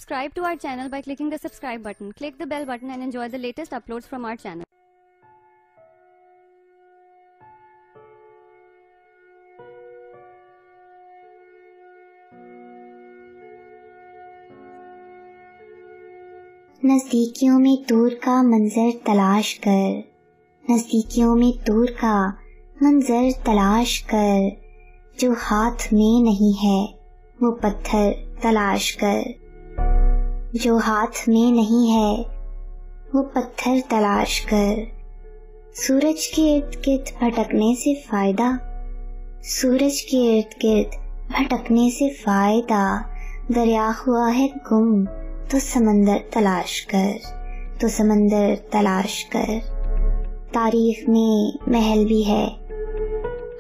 Subscribe to our channel by clicking the subscribe button. Click the bell button and enjoy the latest uploads from our channel. नज़दीकियों में दूर का मंजर तलाश कर, नज़दीकियों में दूर का मंजर तलाश कर, जो हाथ में नहीं है वो पत्थर तलाश कर, जो हाथ में नहीं है वो पत्थर तलाश कर। सूरज के इर्द गिर्द भटकने से फायदा, सूरज के इर्द गिर्द भटकने से फायदा, दरिया हुआ है गुम तो समंदर तलाश कर, तो समंदर तलाश कर। तारीख में महल भी है,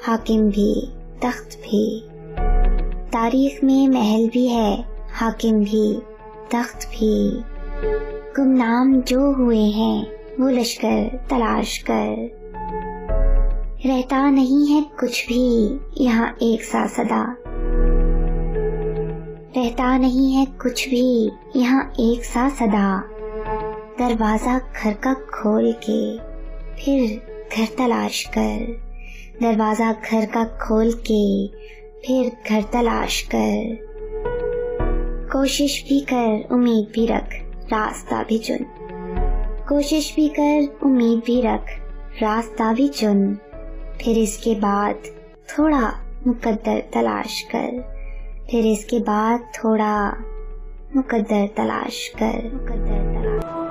हाकिम भी, तख्त भी, तारीख में महल भी है, हाकिम भी, तख्त भी। गुमनाम जो हुए हैं वो लश्कर तलाश कर, रहता नहीं है कुछ भी यहाँ एक सा सदा, रहता नहीं है कुछ भी यहाँ एक सा सदा। दरवाजा घर का खोल के फिर घर तलाश कर, दरवाजा घर का खोल के फिर घर तलाश कर। कोशिश भी कर उम्मीद भी रख, रास्ता भी चुन, कोशिश भी कर उम्मीद भी रख, रास्ता भी चुन। फिर इसके बाद थोड़ा मुकद्दर तलाश कर, फिर इसके बाद थोड़ा मुकद्दर तलाश कर, मुकद्दर तलाश।